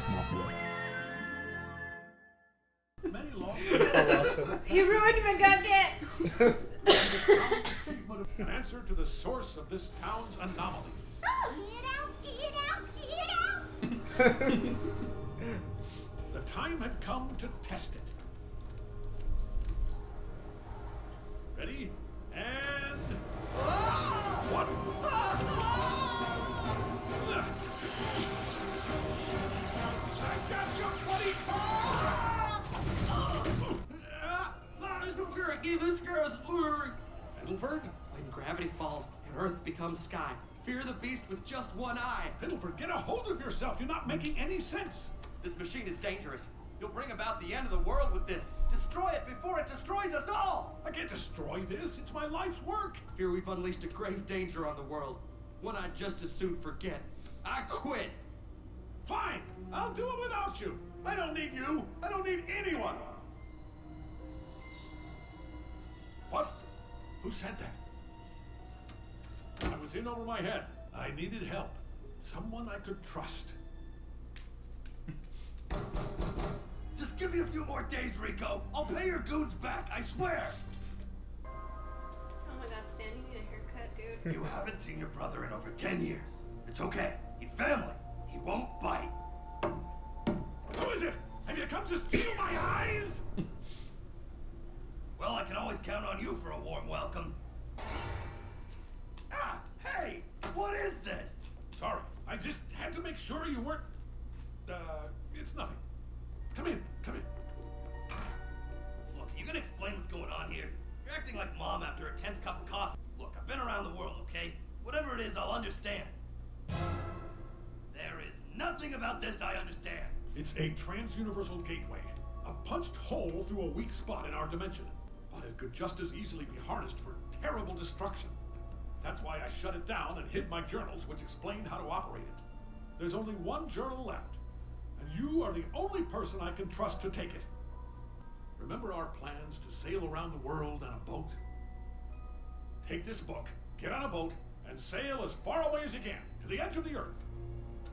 Mafia. He ruined my cookie! An answer to the source of this town's anomalies. Oh, get out! The time had come to test it. Ready? And... What? I got your buddy! Give this girl's Fiddleford? When gravity falls and Earth becomes sky, fear the beast with just one eye. Fiddleford, get a hold of yourself. You're not making any sense. This machine is dangerous. You'll bring about the end of the world with this. Destroy it before it destroys us all! I can't destroy this. It's my life's work. Fear we've unleashed a grave danger on the world. One I'd just as soon forget. I quit. Fine. I'll do it without you. I don't need you. I don't need anyone. What? Who said that? I was in over my head. I needed help. Someone I could trust. Just give me a few more days, Rico. I'll pay your goons back, I swear. Oh my god, Stan, you need a haircut, dude. You haven't seen your brother in over 10 years. It's okay. He's family. He won't bite. Who is it? Have you come to steal my eyes? Well, I can always count on you for a warm welcome. Ah, hey, what is this? Sorry, I just had to make sure you weren't... it's nothing. Come in, come in. Look, you can explain what's going on here. You're acting like mom after a 10th cup of coffee. Look, I've been around the world, okay? Whatever it is, I'll understand. There is nothing about this I understand. It's a trans-universal gateway. A punched hole through a weak spot in our dimension. But it could just as easily be harnessed for terrible destruction. That's why I shut it down and hid my journals, which explained how to operate it. There's only one journal left, and you are the only person I can trust to take it. Remember our plans to sail around the world on a boat? Take this book, get on a boat, and sail as far away as you can, to the edge of the earth.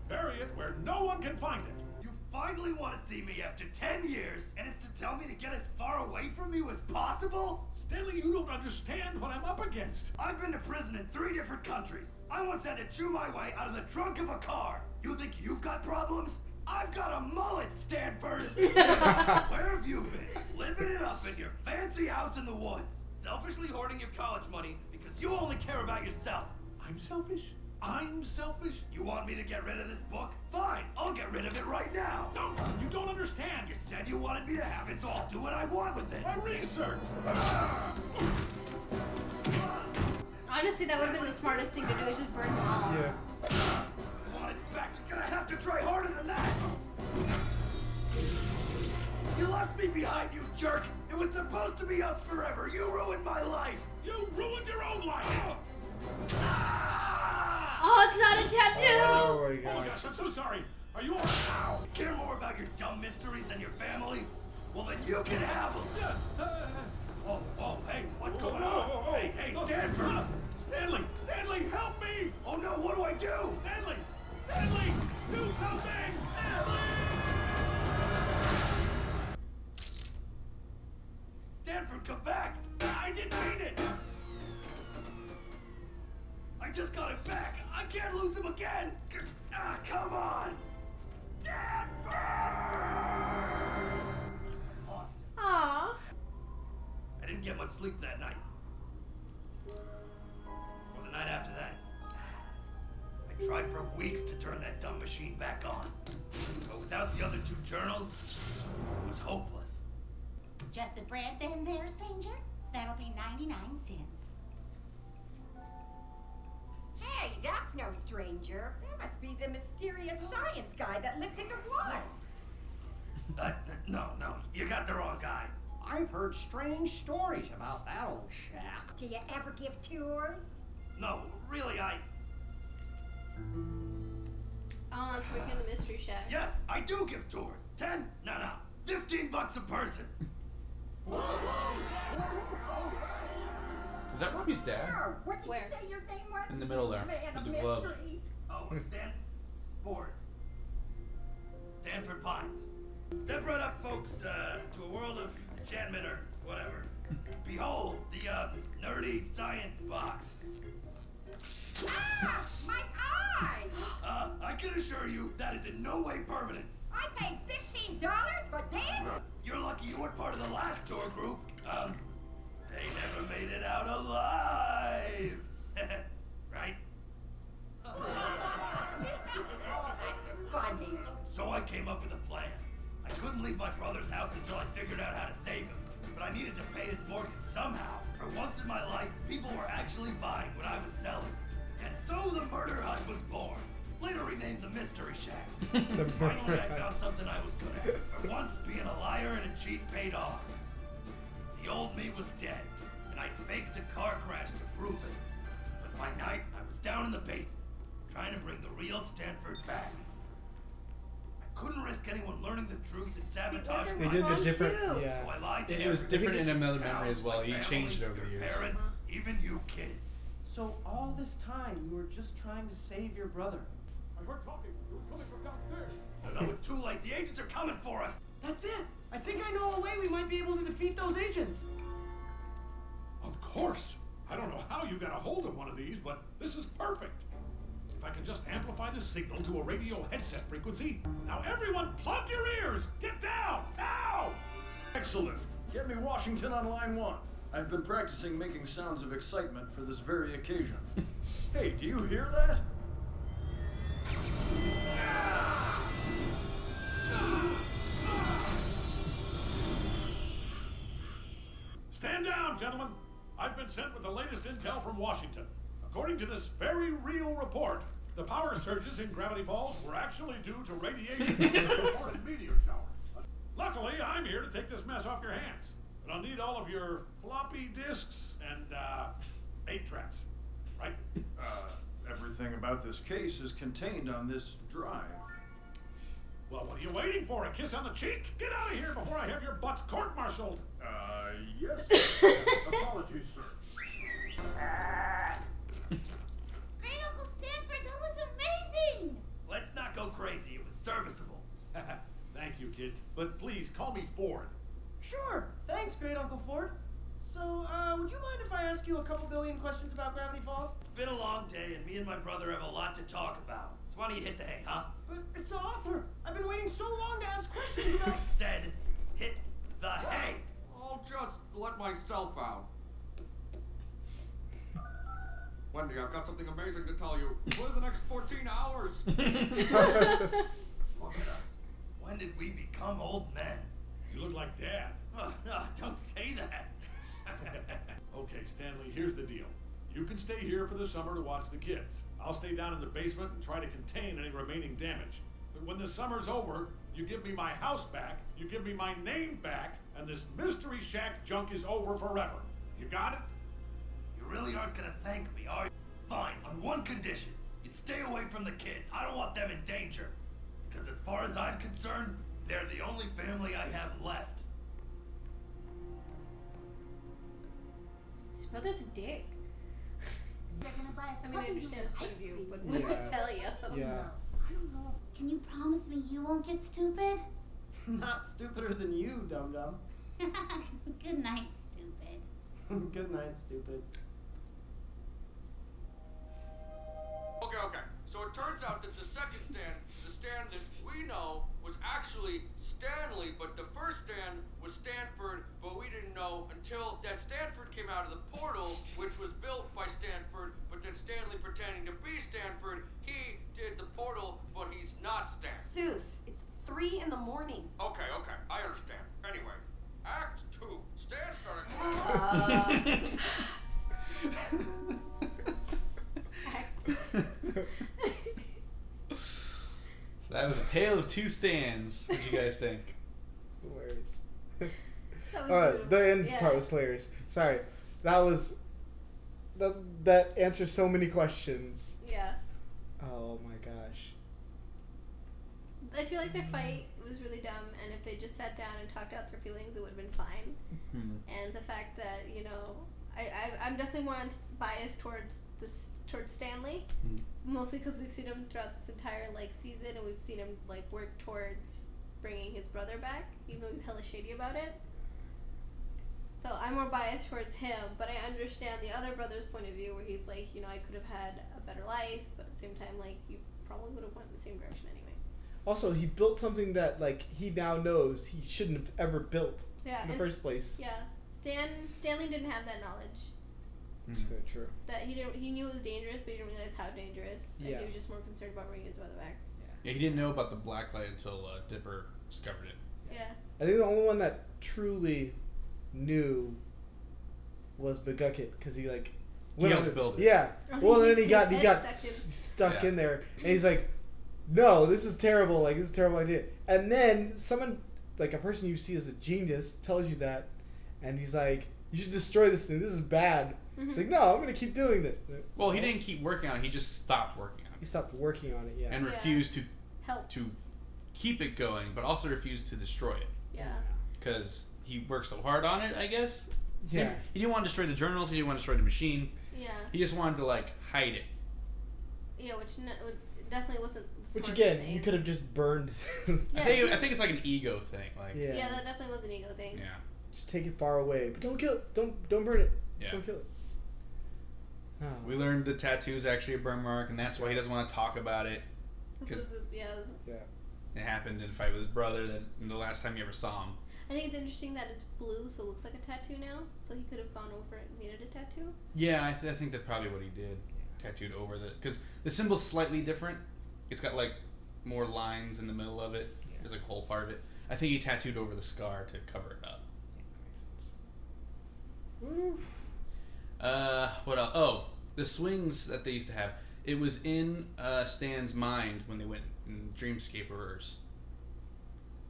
Bury it where no one can find it. You finally want to see me after 10 years, and it's to tell me to get as far away from you as possible? Stanley, you don't understand what I'm up against. I've been to prison in 3 different countries. I once had to chew my way out of the trunk of a car. You think you've got problems? I've got a mullet, Stanford! Where have you been? Living it up in your fancy house in the woods. Selfishly hoarding your college money because you only care about yourself. I'm selfish? I'm selfish? You want me to get rid of this book? Fine, I'll get rid of it right now. No, you don't understand. You said you wanted me to have it, so I'll do what I want with it. My research! Honestly, that would have been the smartest thing to do, is just burn them all. Yeah. I want it back. You're gonna have to try harder than that. You left me behind, you jerk. It was supposed to be us forever. You ruined my life. You ruined your own life! Oh, it's not a tattoo! Oh my Oh god. gosh, I'm so sorry. Are you all right now? Care more about your dumb mysteries than your family? Well, then you can have them. Oh, hey, what's going on? Hey, Stanford! Stanley, help me! Oh no, what do I do? Stanley, do something! Stanford, come back! I didn't mean it! I just got it back! I can't lose him again! Ah, come on! Stanford! Lost him. Aww. I didn't get much sleep that night. Or the night after that. I tried for weeks to turn that dumb machine back on. But without the other 2 journals, it was hopeless. Just the bread then there, stranger? That'll be 99 cents. Hey, that's no stranger. That must be the mysterious science guy that lives in the woods. No, you got the wrong guy. I've heard strange stories about that old shack. Do you ever give tours? No, really, Oh, that's working in the Mystery Shack. Yes, I do give tours. 10? No, $15 a person. Is that Robbie's dad? Sure. What did Where? you say your name was? In the middle there, Man with of the glove. mystery. Oh, Stanford. Stanford Pines. Step right up, folks, to a world of enchantment or whatever. Behold, the, nerdy science box. Ah! My eye! I can assure you that is in no way permanent. I paid $15 for this? You're lucky you weren't part of the last tour group. They never made it out alive. Right? Funny. So I came up with a plan. I couldn't leave my brother's house until I figured out how to save him. But I needed to pay his mortgage somehow. For once in my life, people were actually buying what I was selling. And so the murder hut was born. Later renamed the Mystery Shack. Finally, I found something I was good at. For once, being a liar and a cheat paid off. The old me was dead, and I faked a car crash to prove it. But by night, I was down in the basement, trying to bring the real Stanford back. I couldn't risk anyone learning the truth and sabotage order my was They did the wrong different, too. yeah. So I lied to It was everyone. different in another Town, memory as well. my You family, changed it over the your years. Parents, even you kids. So all this time you were just trying to save your brother. I heard talking. It was coming from downstairs. No, it's too late. The agents are coming for us. That's it. I think I know a way we might be able to defeat those agents. Of course. I don't know how you got a hold of one of these, but this is perfect. If I can just amplify the signal to a radio headset frequency. Now everyone plug your ears! Get down! Now! Excellent. Get me Washington on line 1. I've been practicing making sounds of excitement for this very occasion. Hey, do you hear that? Stand down, gentlemen. I've been sent with the latest intel from Washington. According to this very real report, the power surges in Gravity Falls were actually due to radiation from the reported meteor shower. Luckily, I'm here to take this mess off your hands. But I'll need all of your floppy disks and, 8 traps, right? Everything about this case is contained on this drive. Well, what are you waiting for? A kiss on the cheek? Get out of here before I have your butts court-martialed. Yes. Apologies, sir. Great Uncle Stanford, that was amazing! Let's not go crazy. It was serviceable. Thank you, kids. But please, call me Ford. Sure. Thanks, Great Uncle Ford. So, would you mind if I ask you a couple billion questions about Gravity Falls? It's been a long day, and me and my brother have a lot to talk about. So why don't you hit the hay, huh? But it's the author. I've been waiting so long to ask questions about. Said, hit the hay. I'll just let myself out. Wendy, I've got something amazing to tell you. What are the next 14 hours? Look at us. When did we become old men? You look like Dad. No, don't say that. Okay, Stanley, here's the deal. You can stay here for the summer to watch the kids. I'll stay down in the basement and try to contain any remaining damage. But when the summer's over, you give me my house back, you give me my name back, and this Mystery Shack junk is over forever. You got it? You really aren't gonna thank me, are you? Fine, on one condition. You stay away from the kids. I don't want them in danger. Because as far as I'm concerned, they're the only family I have left. His brother's a dick. They're gonna buy us I mean, I puppies understand his with point of ice view, cream. but what the hell, yo? Yeah. I don't know. Can you promise me you won't get stupid? Not stupider than you, dum-dum. Good night, stupid. Good night, stupid. Okay. So it turns out that the second stand, the stand that we know, was actually Stanley, but the first stand was Stanford, but we didn't know until that Stanford came out of the portal, which was built by Stanford, but then Stanley pretending to be Stanford, he did the portal, but he's not Stanford. Zeus, it's 3 in the morning. Okay, I understand. Anyway, Act 2. Stan started. So that was a tale of two stands. What do you guys think? Hilarious. That was Alright, beautiful. the end Yeah. part was hilarious. Sorry. That answers so many questions. Yeah. Oh my gosh. I feel like their fight was really dumb, and if they just sat down and talked out their feelings, it would have been fine. And the fact that, I'm definitely more biased towards the towards Stanley, mostly because we've seen him throughout this entire like season, and we've seen him like work towards bringing his brother back, even though he's hella shady about it. So I'm more biased towards him, but I understand the other brother's point of view, where he's like, you know, I could have had a better life, but at the same time, like, you probably would have went in the same direction anyway. Also, he built something that like he now knows he shouldn't have ever built in the and first place. Yeah, Stanley didn't have that knowledge. That's very true. That he knew it was dangerous, but he didn't realize how dangerous. And Yeah. he was just more concerned about bringing his brother back. Yeah, he didn't know about the blacklight until Dipper discovered it. Yeah. I think the only one that truly knew was McGucket, because he like He helped build it. Yeah. Oh, Well, then he his got head stuck Yeah. in there, and he's like, "No, this is terrible. Like, this is a terrible idea." And then someone, like a person you see as a genius, tells you that, and he's like, "You should destroy this thing. This is bad." Mm-hmm. He's like, "No, I'm gonna keep doing it." Well, he didn't keep working on it. He just stopped working on He it stopped working on it. Yeah. and Yeah. refused to Help. keep it going, but also refused to destroy it Yeah. because he worked so hard on it. I guess. Yeah. He didn't want to destroy the journals. He didn't want to destroy the machine. Yeah. He just wanted to like hide it. Yeah, which definitely wasn't the Which smartest again, thing. you could have just burned. Yeah. I think it's like an ego thing. Like Yeah. Yeah, that definitely was an ego thing. yeah. Just take it far away, but don't kill it. Don't burn it. Yeah. Don't kill it. Oh. We learned the tattoo is actually a burn mark, and that's why he doesn't want to talk about it. This was Yeah. It happened in a fight with his brother. That the last time you ever saw him. I think it's interesting that it's blue, so it looks like a tattoo now. So he could have gone over it and made it a tattoo. Yeah, I think that's probably what he did. Tattooed over because the symbol's slightly different. It's got like more lines in the middle of it. Yeah. There's like a whole part of it. I think he tattooed over the scar to cover it up. Woo. What else? Oh, the swings that they used to have. It was in Stan's mind when they went in Dreamscaperers.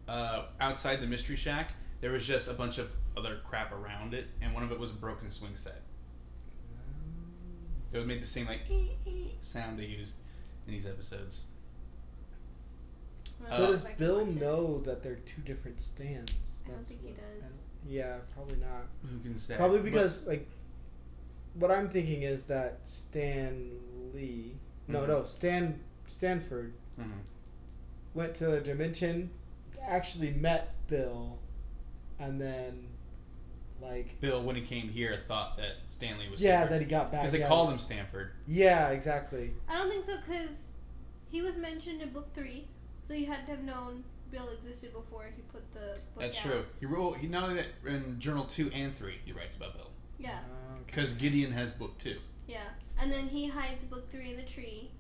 Outside the Mystery Shack, there was just a bunch of other crap around it, and one of it was a broken swing set. It would make the same like sound they used in these episodes. So does If I can Bill watch it. know that they're two different stands? I don't think he what- I does. don't- Yeah, probably not. Who can say? Probably because like, what I'm thinking is that Stanford Mhm. went to a dimension, actually met Bill, and then like Bill, when he came here, thought that Stanley was that he got back. because they yeah. called him Stanford. Yeah, exactly. I don't think so, because he was mentioned in book 3, so you had to have known Bill existed before he put the book That's down. true. He wrote. He not only that in Journal 2 and 3 he writes about Bill Yeah, Okay. because Gideon has book 2. yeah. And then he hides book 3 in the tree,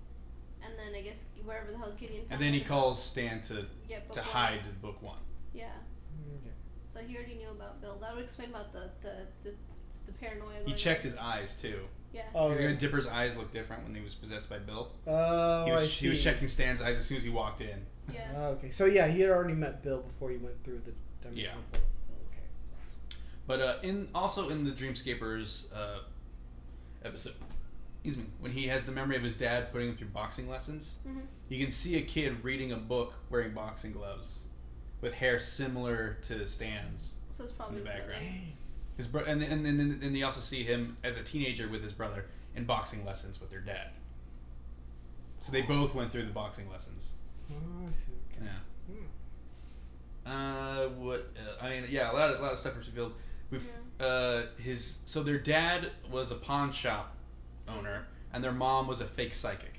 and then I guess wherever the hell Gideon found And then he him, calls Stan to get book to 1. hide book 1. Yeah, Okay. so he already knew about Bill. That would explain about the paranoia. He going checked on. his eyes too. Yeah. Oh, Because yeah. Dipper's eyes looked different when he was possessed by Bill. Oh, He I was, see. he was checking Stan's eyes as soon as he walked in. Yeah. Okay, so yeah, he had already met Bill before he went through the dimensional portal. Okay. But in the Dreamscapers episode, excuse me, when he has the memory of his dad putting him through boxing lessons, Mhm. you can see a kid reading a book wearing boxing gloves, with hair similar to Stan's So it's in probably the his brother. background. His bro- and then you also see him as a teenager with his brother in boxing lessons with their dad. So they both went through the boxing lessons. Oh, I see. Okay. Yeah. Hmm. What? I mean, yeah, a lot of stuff was revealed. We've so their dad was a pawn shop owner, and their mom was a fake psychic,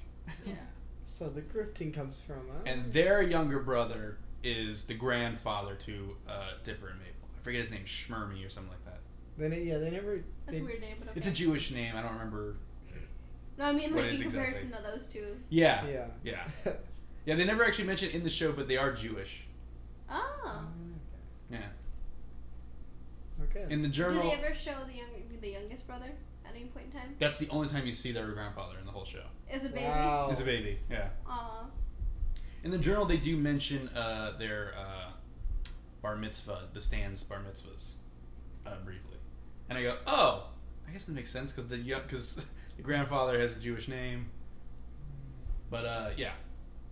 Yeah. So the grifting comes from. and their younger brother is the grandfather to Dipper and Mabel. I forget his name, Schmermy or something like that. Then they never. That's they, a weird name, but okay. It's a Jewish name. I don't remember. No, I mean what like it in is comparison exactly. to those two. Yeah. Yeah. Yeah. They never actually mention it in the show, but they are Jewish. Oh. Yeah. Okay. In the journal. Do they ever show the youngest brother at any point in time? That's the only time you see their grandfather in the whole show. As a baby? Wow. As a baby, yeah. Aw. In the journal, they do mention their bar mitzvah, the Stan's bar mitzvahs, briefly, and I go, oh, I guess that makes sense because the grandfather has a Jewish name, but yeah,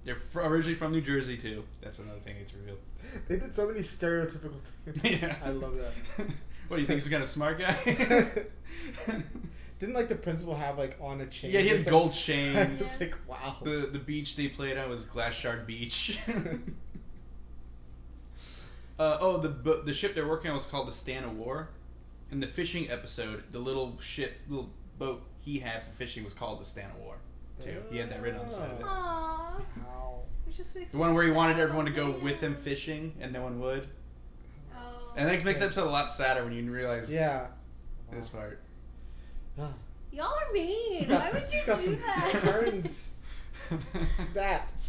they're originally from New Jersey too. That's another thing that's revealed. They did so many stereotypical things. Yeah. I love that. What do you think? He's a kind of smart guy? Didn't like the principal have like on a chain? Yeah, he or had something? gold chain. It's like wow. The beach they played on was Glass Shard Beach. The ship they're working on was called the Stand of War. In the fishing episode, the little boat he had for fishing was called the Stand of War. Too. He had that written on the side of it. Aww. Wow. It just makes The one where he me wanted sad, everyone to go man. with him fishing and no one would. Oh. And that makes the episode a lot sadder when you realize Yeah. this part. Ah. Y'all are mean. He's got Why some- would he's you got do some that? burns.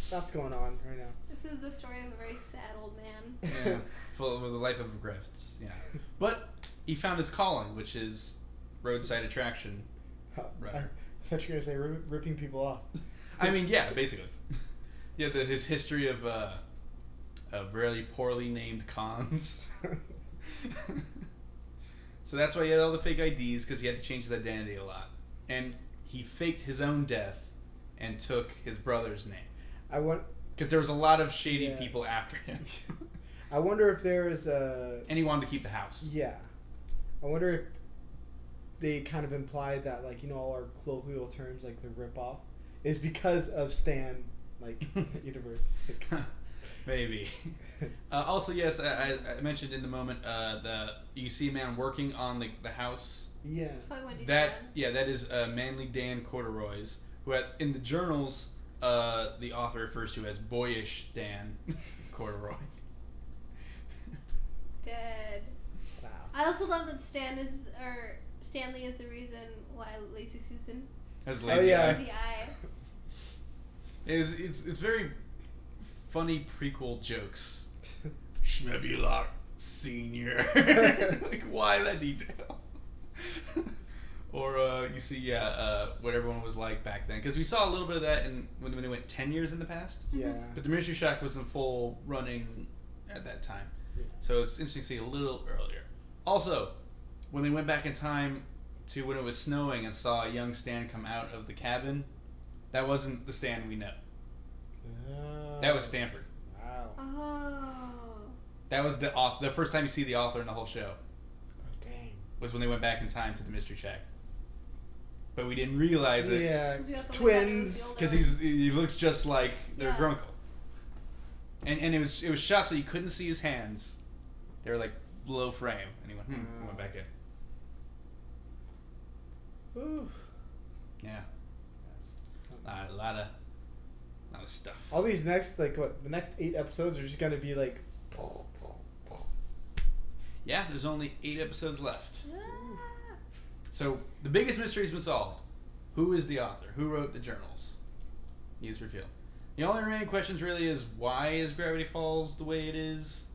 That's going on right now. This is the story of a very sad old man. Yeah, full with a life of regrets. Yeah, but he found his calling, which is roadside attraction. I Right. thought you were gonna say ripping people off. I mean, yeah, basically. Yeah, his history of really poorly named cons. So that's why he had all the fake IDs, because he had to change his identity a lot, and he faked his own death and took his brother's name. Because there was a lot of shady people after him. I wonder if there is a. And he wanted to keep the house. Yeah, I wonder if they kind of implied that, like, you know, all our colloquial terms, like the rip-off, is because of Stan, like, universe. Like, maybe. Also, yes, I mentioned in the moment you see a man working on the house. Yeah. That is Manly Dan Corduroy's, who in the journals the author refers to as Boyish Dan Corduroy. Dead. Wow. I also love that Stanley is the reason why Lazy Susan Has lazy eye. lazy eye. It's very funny prequel jokes. Schmebulok Senior. Like, why that detail? Or you see, what everyone was like back then, because we saw a little bit of that when they went 10 years in the past. Yeah. But the Mystery Shack was in full running at that time, so it's interesting to see a little earlier. Also, when they went back in time to when it was snowing and saw a young Stan come out of the cabin, that wasn't the Stan we know. Oh. That was Stanford. Wow. Oh. That was the first time you see the author in the whole show. Oh, dang. Was when they went back in time to the Mystery Shack. But we didn't realize it. Yeah, 'Cause we it's also thought it was twins. the older Because he looks just like their Yeah. grunkle. And it was shot so you couldn't see his hands. They were like below frame. And he went, and went back in. Oof. Yeah. That's something. A lot of stuff. All these next, like, what, the next 8 episodes are just gonna be like. Yeah, there's only 8 episodes left. Ah. So the biggest mystery's been solved. Who is the author? Who wrote the journals? He's revealed. The only remaining questions really is, why is Gravity Falls the way it is,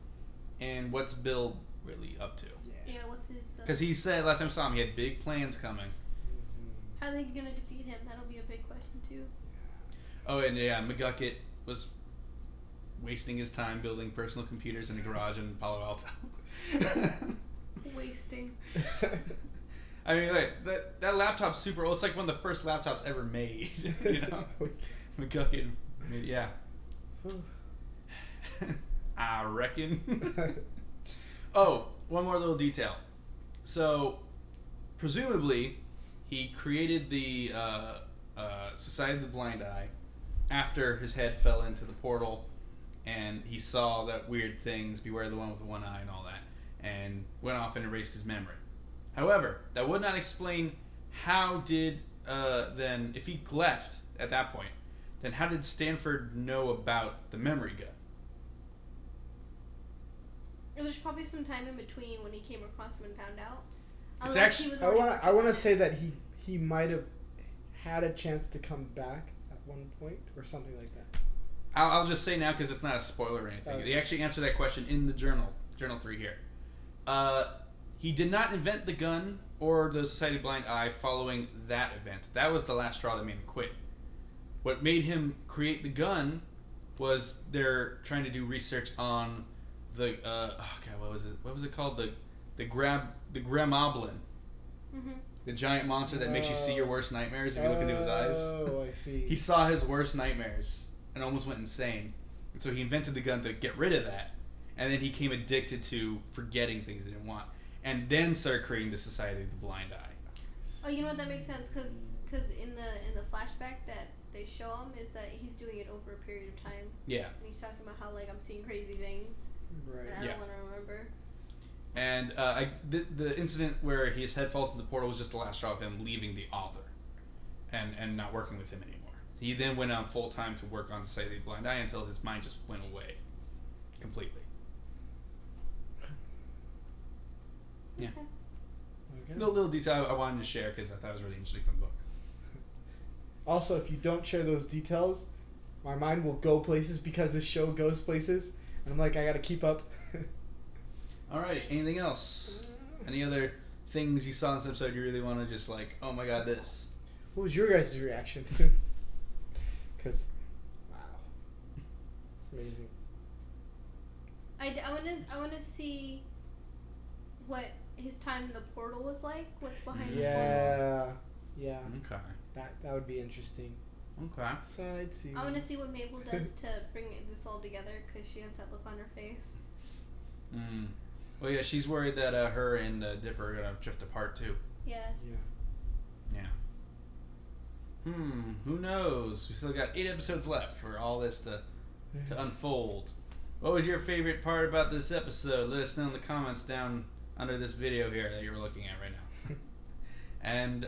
and what's Bill really up to? Yeah, what's his... Because he said last time I saw him, he had big plans coming. How are they going to defeat him? That'll be a big question, too. Oh, and yeah, McGucket was wasting his time building personal computers in a garage in Palo Alto. Wasting. I mean, like, that laptop's super old. It's like one of the first laptops ever made. You know, McGucket. Yeah. I reckon. Oh, one more little detail. So, presumably, he created the Society of the Blind Eye after his head fell into the portal, and he saw that weird things, beware the one with the one eye and all that, and went off and erased his memory. However, that would not explain how did then, if he left at that point, then how did Stanford know about the memory gun? There's probably some time in between when he came across him and found out. It's Unless actually- he was I already want working I want on to it. say that he might have had a chance to come back at one point or something like that. I'll just say now because it's not a spoiler or anything. Okay. They actually answer that question in the journal 3 here. He did not invent the gun or the Society of Blind Eye following that event. That was the last straw that made him quit. What made him create the gun was they're trying to do research on the what was it called? The Gramoblin. Mm-hmm. The giant monster that makes you see your worst nightmares if you look into his eyes. Oh, I see. He saw his worst nightmares and almost went insane. And so he invented the gun to get rid of that. And then he became addicted to forgetting things he didn't want. And then started creating the Society of the Blind Eye. Oh you know what, that makes sense, because in the flashback that they show him is that he's doing it over a period of time. Yeah. And he's talking about how, like, I'm seeing crazy things. Right. And I don't want to remember. And the incident where his head falls in the portal was just the last straw of him leaving the author and not working with him anymore. He then went on full time to work on Say the Blind Eye until his mind just went away completely. Yeah. Okay. Little detail I wanted to share because I thought it was really interesting from the book. Also, if you don't share those details, my mind will go places because this show goes places. And I'm like, I gotta keep up. Alright, anything else? Any other things you saw in this episode you really want to just like, oh my god, this? What was your guys' reaction? Because, wow. It's amazing. I want to see what his time in the portal was like. What's behind the portal. Yeah. Okay. That would be interesting. Okay. Side scenes. I want to see what Mabel does to bring this all together, because she has that look on her face. Well, yeah, she's worried that her and Dipper are gonna drift apart too. Yeah. Yeah. Who knows? We still got 8 episodes left for all this to unfold. What was your favorite part about this episode? Let us know in the comments down under this video here that you're looking at right now. And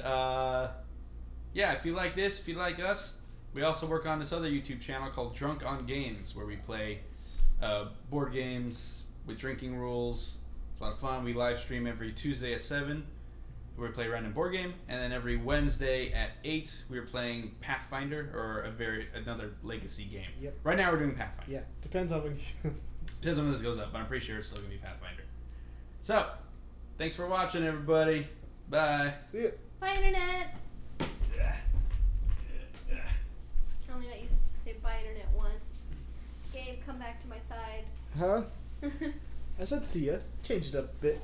yeah, if you like this, if you like us, we also work on this other YouTube channel called Drunk on Games, where we play board games with drinking rules. It's a lot of fun. We live stream every Tuesday at 7, where we play a random board game, and then every Wednesday at 8, we're playing Pathfinder, or another legacy game. Yep. Right now we're doing Pathfinder. Yeah, depends on when you... Depends on when this goes up, but I'm pretty sure it's still going to be Pathfinder. So, thanks for watching, everybody. Bye. See ya. Bye, Internet. I only got used to say bye, Internet once. Gabe, come back to my side. Huh? I said see ya. Changed it up a bit.